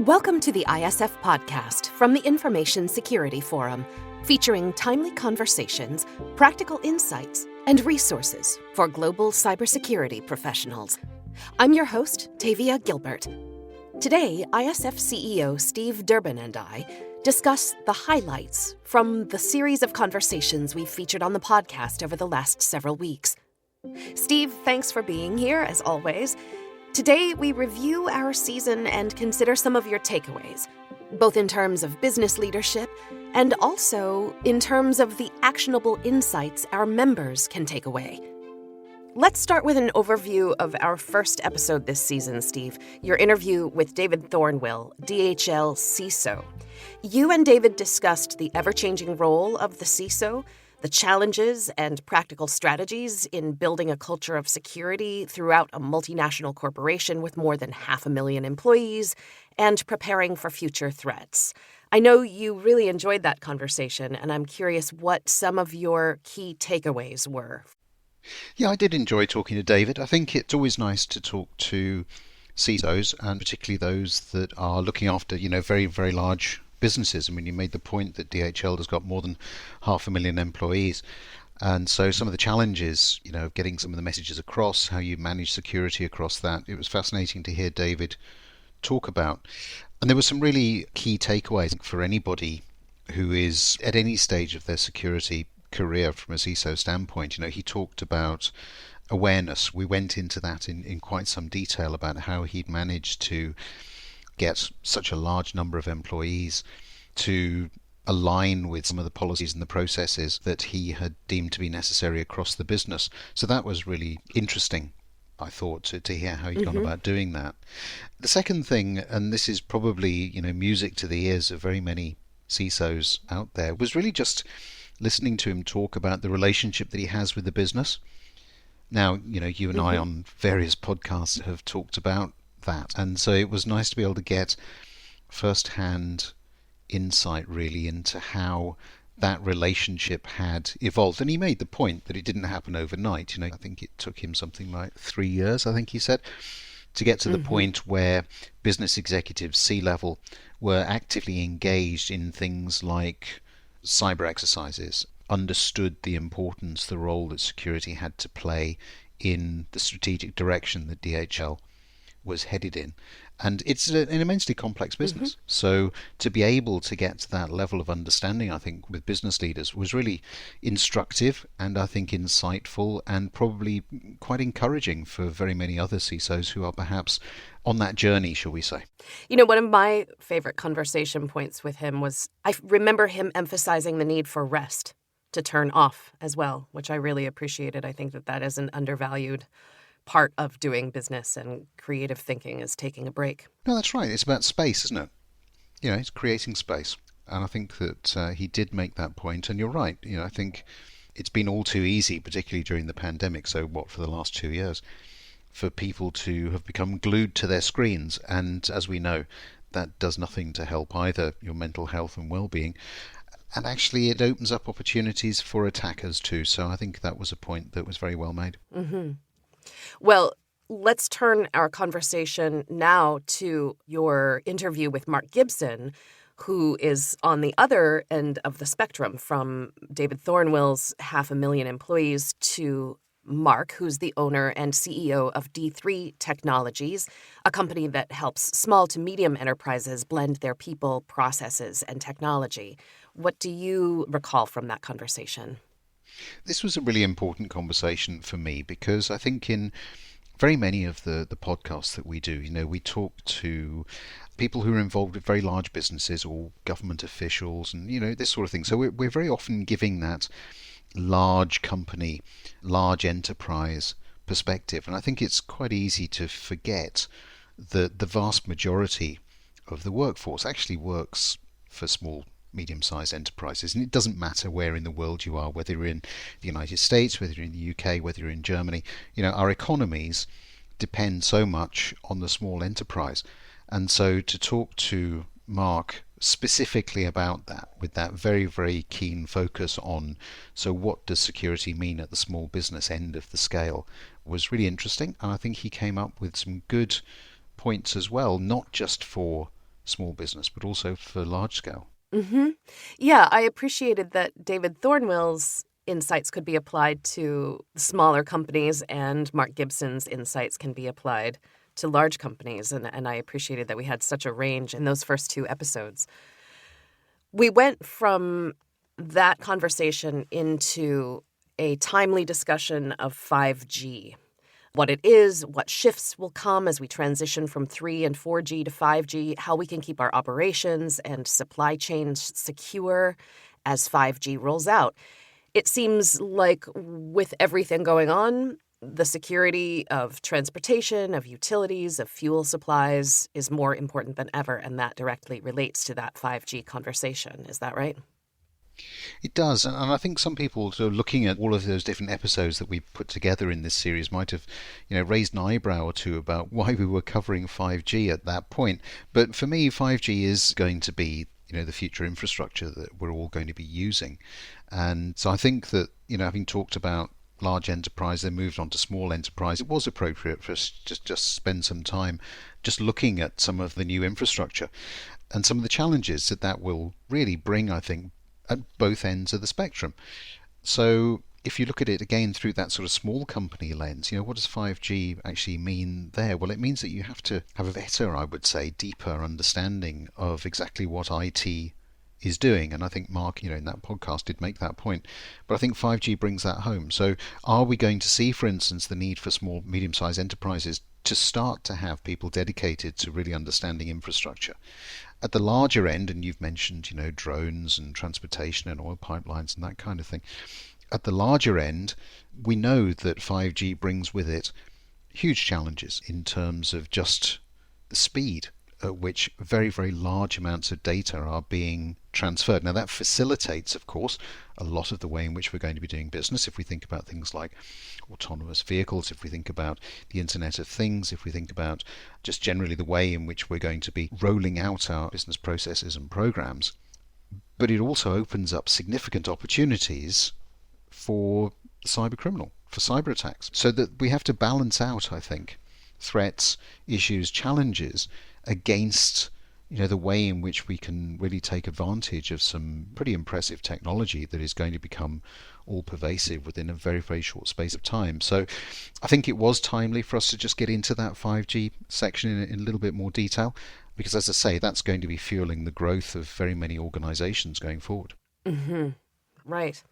Welcome to the ISF podcast from the Information Security Forum, featuring timely conversations, practical insights, and resources for global cybersecurity professionals. I'm your host, Tavia Gilbert. Today, ISF CEO Steve Durbin and I discuss the highlights from the series of conversations we've featured on the podcast over the last several weeks. Steve, thanks for being here, as always. Today, we review our season and consider some of your takeaways, both in terms of business leadership and also in terms of the actionable insights our members can take away. Let's start with an overview of our first episode this season, Steve, your interview with David Thornwell, DHL CISO. You and David discussed the ever-changing role of the CISO, the challenges and practical strategies in building a culture of security throughout a multinational corporation with more than 500,000 employees, and preparing for future threats. I know you really enjoyed that conversation, and I'm curious what some of your key takeaways were. Yeah, I did enjoy talking to David. I think it's always nice to talk to CISOs, and particularly those that are looking after, very, very large businesses. I mean, you made the point that DHL has got more than 500,000 employees. And so some of the challenges, of getting some of the messages across, how you manage security across that, it was fascinating to hear David talk about. And there were some really key takeaways for anybody who is at any stage of their security career from a CISO standpoint. He talked about awareness. We went into that in quite some detail about how he'd managed to get such a large number of employees to align with some of the policies and the processes that he had deemed to be necessary across the business. So that was really interesting, I thought, to hear how he'd gone about doing that. The second thing, and this is probably, music to the ears of very many CISOs out there, was really just listening to him talk about the relationship that he has with the business. Now, you and I on various podcasts have talked about that, and so it was nice to be able to get first-hand insight really into how that relationship had evolved. And he made the point that it didn't happen overnight. I think it took him something like 3 years, I think he said, to get to the point where business executives, C-level, were actively engaged in things like cyber exercises, understood the importance, the role that security had to play in the strategic direction that DHL was headed in. And it's an immensely complex business. So to be able to get to that level of understanding, I think, with business leaders was really instructive and I think insightful and probably quite encouraging for very many other CISOs who are perhaps on that journey, shall we say. One of my favorite conversation points with him was, I remember him emphasizing the need for rest, to turn off as well, which I really appreciated. I think that is an undervalued part of doing business and creative thinking, is taking a break. No, that's right. It's about space, isn't it? It's creating space. And I think that he did make that point. And you're right. I think it's been all too easy, particularly during the pandemic. So for the last 2 years, for people to have become glued to their screens. And as we know, that does nothing to help either your mental health and well-being. And actually, it opens up opportunities for attackers too. So I think that was a point that was very well made. Well, let's turn our conversation now to your interview with Mark Gibson, who is on the other end of the spectrum from David Thornwell's 500,000 employees to Mark, who's the owner and CEO of D3 Technologies, a company that helps small to medium enterprises blend their people, processes, and technology. What do you recall from that conversation? This was a really important conversation for me because I think in very many of the podcasts that we do, we talk to people who are involved with very large businesses or government officials and, this sort of thing. So we're very often giving that large company, large enterprise perspective. And I think it's quite easy to forget that the vast majority of the workforce actually works for small, medium-sized enterprises. And it doesn't matter where in the world you are, whether you're in the United States, whether you're in the UK, whether you're in Germany. Our economies depend so much on the small enterprise. And so to talk to Mark specifically about that, with that very, very keen focus on, so what does security mean at the small business end of the scale, was really interesting. And I think he came up with some good points as well, not just for small business, but also for large scale. Mm-hmm. Yeah, I appreciated that David Thornwell's insights could be applied to smaller companies and Mark Gibson's insights can be applied to large companies. And I appreciated that we had such a range in those first two episodes. We went from that conversation into a timely discussion of 5G. What it is, what shifts will come as we transition from 3 and 4G to 5G, how we can keep our operations and supply chains secure as 5G rolls out. It seems like with everything going on, the security of transportation, of utilities, of fuel supplies is more important than ever, and that directly relates to that 5G conversation. Is that right? It does, and I think some people sort of looking at all of those different episodes that we put together in this series might have, raised an eyebrow or two about why we were covering 5G at that point. But for me, 5G is going to be, the future infrastructure that we're all going to be using. And so I think that, having talked about large enterprise, then moved on to small enterprise, it was appropriate for us to just spend some time just looking at some of the new infrastructure and some of the challenges that will really bring, I think, at both ends of the spectrum. So if you look at it again through that sort of small company lens, what does 5G actually mean there? Well, it means that you have to have a better, I would say, deeper understanding of exactly what IT is doing. And I think Mark, in that podcast did make that point. But I think 5G brings that home. So are we going to see, for instance, the need for small, medium-sized enterprises to start to have people dedicated to really understanding infrastructure? At the larger end, and you've mentioned, drones and transportation and oil pipelines and that kind of thing. At the larger end, we know that 5G brings with it huge challenges in terms of just the speed at which very, very large amounts of data are being transferred. Now, that facilitates, of course, a lot of the way in which we're going to be doing business. If we think about things like autonomous vehicles, if we think about the Internet of Things, if we think about just generally the way in which we're going to be rolling out our business processes and programs. But it also opens up significant opportunities for the cyber criminal, for cyber attacks. So that we have to balance out, I think, threats, issues, challenges against the way in which we can really take advantage of some pretty impressive technology that is going to become all pervasive within a very, very short space of time. So I think it was timely for us to just get into that 5G section in a little bit more detail, because as I say, that's going to be fueling the growth of very many organizations going forward. Mm-hmm. Right.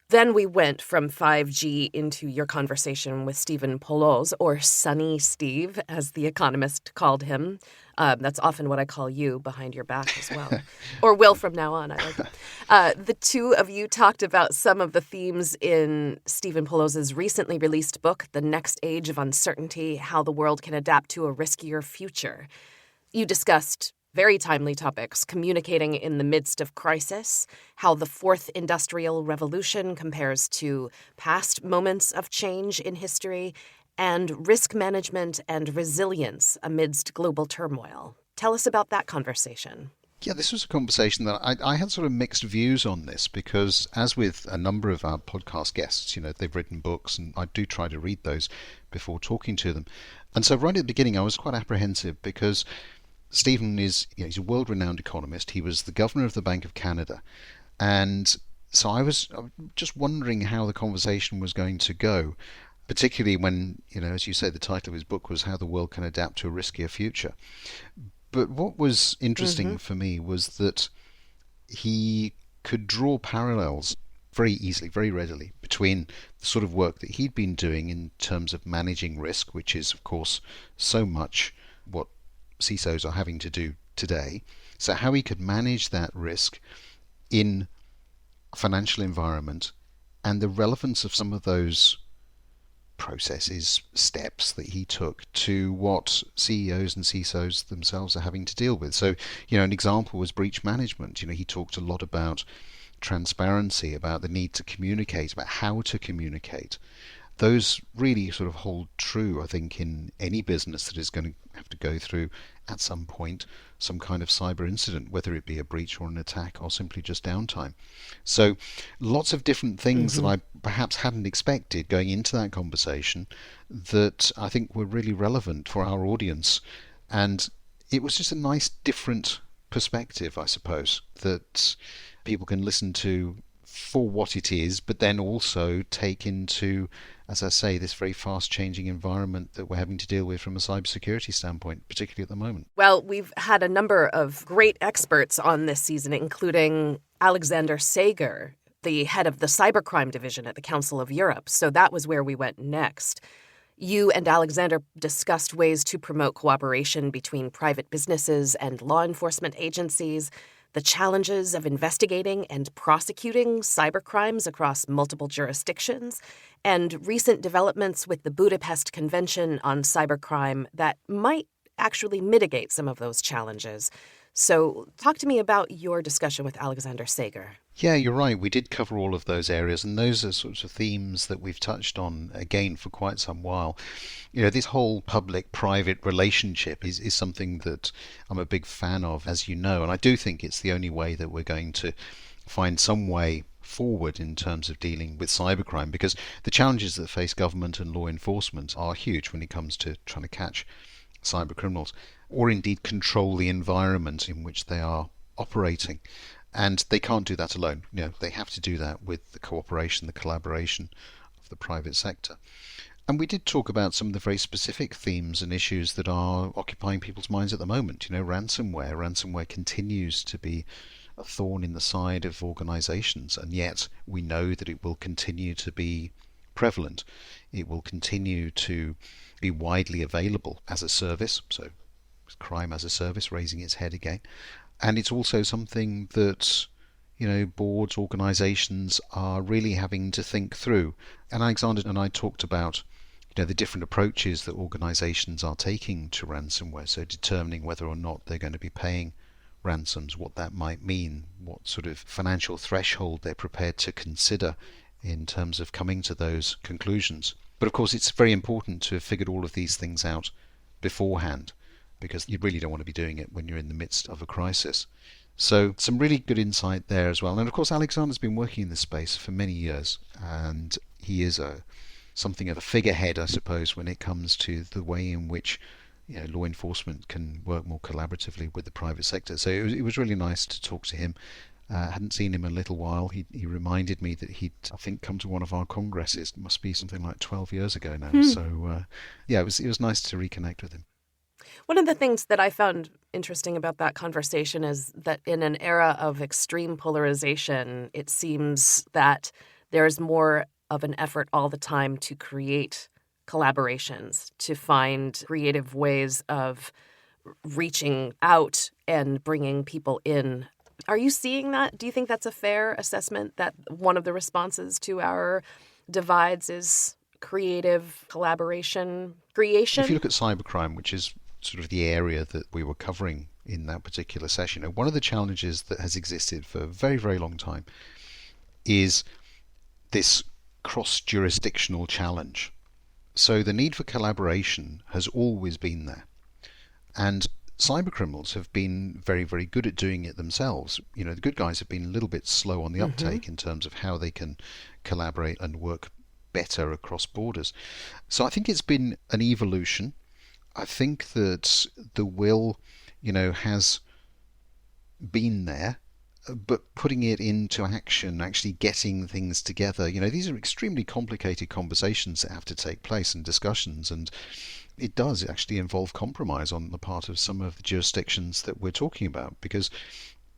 Then we went from 5G into your conversation with Stephen Poloz, or Sunny Steve, as The Economist called him. That's often what I call you behind your back as well. Or will from now on. I like it. The two of you talked about some of the themes in Stephen Poloz's recently released book, The Next Age of Uncertainty, How the World Can Adapt to a Riskier Future. You discussed very timely topics: communicating in the midst of crisis, how the fourth industrial revolution compares to past moments of change in history, and risk management and resilience amidst global turmoil. Tell us about that conversation. Yeah, this was a conversation that I had sort of mixed views on this, because as with a number of our podcast guests, they've written books and I do try to read those before talking to them. And so right at the beginning I was quite apprehensive, because Stephen is, he's a world-renowned economist. He was the governor of the Bank of Canada. And so I was just wondering how the conversation was going to go, particularly when, as you say, the title of his book was How the World Can Adapt to a Riskier Future. But what was interesting for me was that he could draw parallels very easily, very readily, between the sort of work that he'd been doing in terms of managing risk, which is, of course, so much what CISOs are having to do today. So how he could manage that risk in a financial environment, and the relevance of some of those processes, steps that he took to what CEOs and CISOs themselves are having to deal with. So, an example was breach management. He talked a lot about transparency, about the need to communicate, about how to communicate. Those really sort of hold true, I think, in any business that is going to have to go through, at some point, some kind of cyber incident, whether it be a breach or an attack or simply just downtime. So lots of different things that I perhaps hadn't expected going into that conversation that I think were really relevant for our audience. And it was just a nice different perspective, I suppose, that people can listen to for what it is, but then also take into, as I say, this very fast changing environment that we're having to deal with from a cybersecurity standpoint, particularly at the moment. Well, we've had a number of great experts on this season, including Alexander Sager, the head of the cybercrime division at the Council of Europe. So that was where we went next. You and Alexander discussed ways to promote cooperation between private businesses and law enforcement agencies, the challenges of investigating and prosecuting cybercrimes across multiple jurisdictions, and recent developments with the Budapest Convention on Cybercrime that might actually mitigate some of those challenges. So talk to me about your discussion with Alexander Sager. Yeah, you're right. We did cover all of those areas, and those are sorts of themes that we've touched on again for quite some while. This whole public-private relationship is something that I'm a big fan of, as you know, and I do think it's the only way that we're going to find some way forward in terms of dealing with cybercrime, because the challenges that face government and law enforcement are huge when it comes to trying to catch cyber criminals, or indeed control the environment in which they are operating. And they can't do that alone. They have to do that with the cooperation, the collaboration of the private sector. And we did talk about some of the very specific themes and issues that are occupying people's minds at the moment. Ransomware. Ransomware continues to be a thorn in the side of organizations, and yet we know that it will continue to be prevalent. It will continue to be widely available as a service, so crime as a service raising its head again. And it's also something that, boards, organizations are really having to think through. And Alexander and I talked about, the different approaches that organizations are taking to ransomware, so determining whether or not they're going to be paying ransoms, what that might mean, what sort of financial threshold they're prepared to consider in terms of coming to those conclusions. But of course, it's very important to have figured all of these things out beforehand, because you really don't want to be doing it when you're in the midst of a crisis. So some really good insight there as well. And of course, Alexander's been working in this space for many years, and he is something of a figurehead, I suppose, when it comes to the way in which law enforcement can work more collaboratively with the private sector. So it was really nice to talk to him. Hadn't seen him in a little while. He reminded me that he'd, I think, come to one of our congresses. It must be something like 12 years ago now. So it was nice to reconnect with him. One of the things that I found interesting about that conversation is that in an era of extreme polarization, it seems that there's more of an effort all the time to create collaborations, to find creative ways of reaching out and bringing people in. Are you seeing that? Do you think that's a fair assessment, that one of the responses to our divides is creative collaboration creation? If you look at cybercrime, which is sort of the area that we were covering in that particular session, one of the challenges that has existed for a very, very long time is this cross-jurisdictional challenge. So the need for collaboration has always been there. And cybercriminals have been very, very good at doing it themselves. The good guys have been a little bit slow on the uptake in terms of how they can collaborate and work better across borders. So I think it's been an evolution. I think that the will, has been there, but putting it into action, actually getting things together, these are extremely complicated conversations that have to take place and discussions, and it does actually involve compromise on the part of some of the jurisdictions that we're talking about, because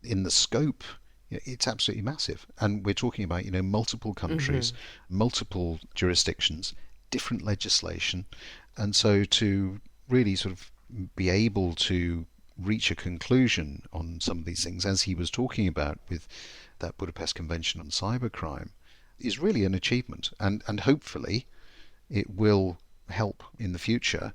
in the scope, it's absolutely massive. And we're talking about, multiple countries, multiple jurisdictions, different legislation. And so to really sort of be able to reach a conclusion on some of these things, as he was talking about with that Budapest Convention on Cybercrime, is really an achievement. And hopefully it will help in the future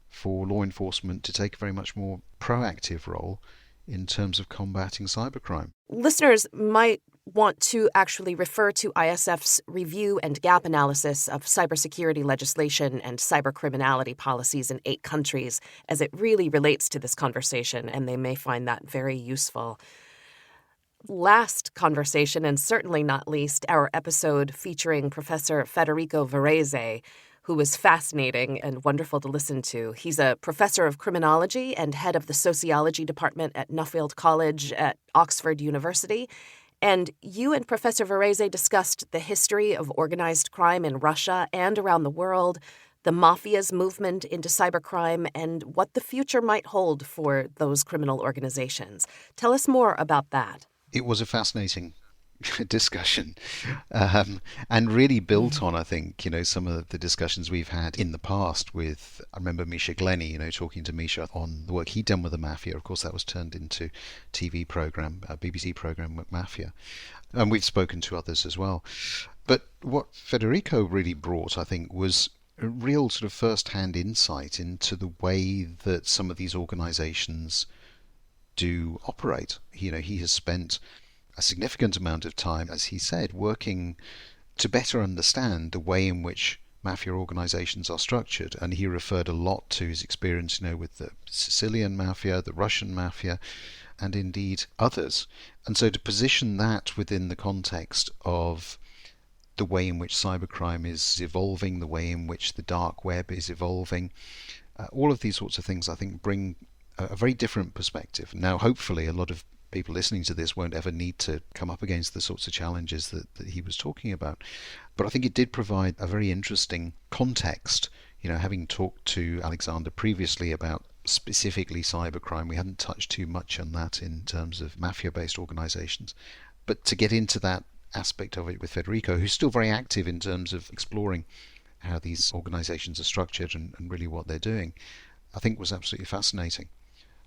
for law enforcement to take a very much more proactive role in terms of combating cybercrime. Listeners might want to actually refer to ISF's review and gap analysis of cybersecurity legislation and cybercriminality policies in 8 countries, as it really relates to this conversation, and they may find that very useful. Last conversation, and certainly not least, our episode featuring Professor Federico Varese, who is fascinating and wonderful to listen to. He's a professor of criminology and head of the sociology department at Nuffield College at Oxford University. And you and Professor Varese discussed the history of organized crime in Russia and around the world, the mafia's movement into cybercrime, and what the future might hold for those criminal organizations. Tell us more about that. It was a fascinating discussion, and really built on, I think, some of the discussions we've had in the past with, I remember Misha Glenny, talking to Misha on the work he'd done with the Mafia. Of course, that was turned into TV program, a BBC program, Mafia. And we've spoken to others as well. But what Federico really brought, I think, was a real sort of first-hand insight into the way that some of these organizations do operate. He has spent a significant amount of time, as he said, working to better understand the way in which mafia organizations are structured. And he referred a lot to his experience, with the Sicilian mafia, the Russian mafia, and indeed others. And so to position that within the context of the way in which cybercrime is evolving, the way in which the dark web is evolving, all of these sorts of things, I think, bring a very different perspective. Now, hopefully, a lot of people listening to this won't ever need to come up against the sorts of challenges that he was talking about. But I think it did provide a very interesting context. Having talked to Alexander previously about specifically cybercrime, we hadn't touched too much on that in terms of mafia-based organizations. But to get into that aspect of it with Federico, who's still very active in terms of exploring how these organizations are structured and really what they're doing, I think was absolutely fascinating.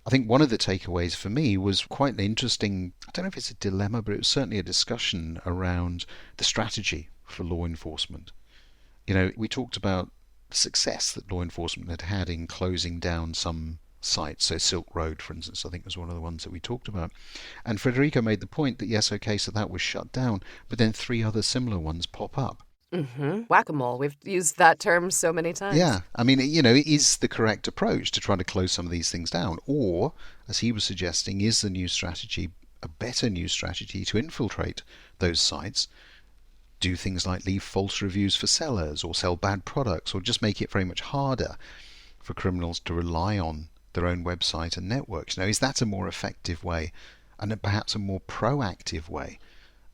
I think one of the takeaways for me was quite an interesting, I don't know if it's a dilemma, but it was certainly a discussion around the strategy for law enforcement. We talked about the success that law enforcement had had in closing down some sites. So Silk Road, for instance, I think was one of the ones that we talked about. And Federico made the point that, yes, okay, so that was shut down, but then 3 other similar ones pop up. Mm-hmm. Whack-a-mole. We've used that term so many times. Yeah. I mean, it is the correct approach to try to close some of these things down. Or, as he was suggesting, is the new strategy a better new strategy to infiltrate those sites, do things like leave false reviews for sellers or sell bad products, or just make it very much harder for criminals to rely on their own website and networks? Is that a more effective way and perhaps a more proactive way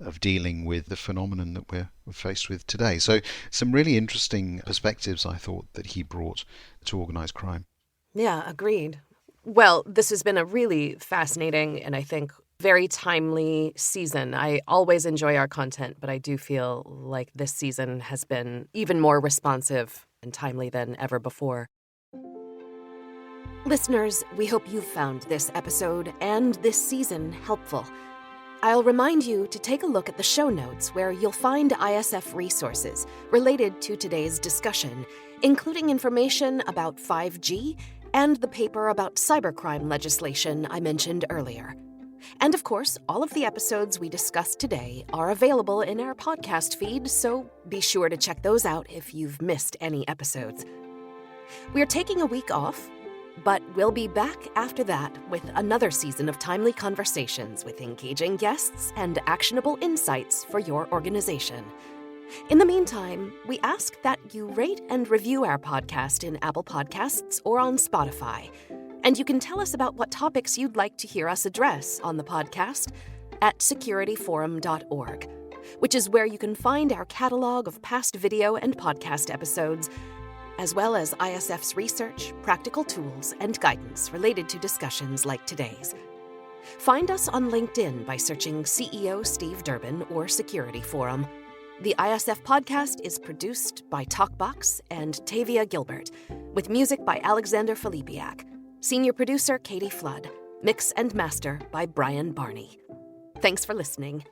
of dealing with the phenomenon that we're faced with today? So some really interesting perspectives, I thought, that he brought to organised crime. Yeah, agreed. Well, this has been a really fascinating and I think very timely season. I always enjoy our content, but I do feel like this season has been even more responsive and timely than ever before. Listeners, we hope you've found this episode and this season helpful. I'll remind you to take a look at the show notes where you'll find ISF resources related to today's discussion, including information about 5G and the paper about cybercrime legislation I mentioned earlier. And of course, all of the episodes we discussed today are available in our podcast feed, so be sure to check those out if you've missed any episodes. We're taking a week off, but we'll be back after that with another season of timely conversations with engaging guests and actionable insights for your organization. In the meantime, we ask that you rate and review our podcast in Apple Podcasts or on Spotify. And you can tell us about what topics you'd like to hear us address on the podcast at securityforum.org, which is where you can find our catalog of past video and podcast episodes, as well as ISF's research, practical tools, and guidance related to discussions like today's. Find us on LinkedIn by searching CEO Steve Durbin or Security Forum. The ISF podcast is produced by Talkbox and Tavia Gilbert, with music by Alexander Filipiak. Senior producer Katie Flood. Mix and master by Brian Barney. Thanks for listening.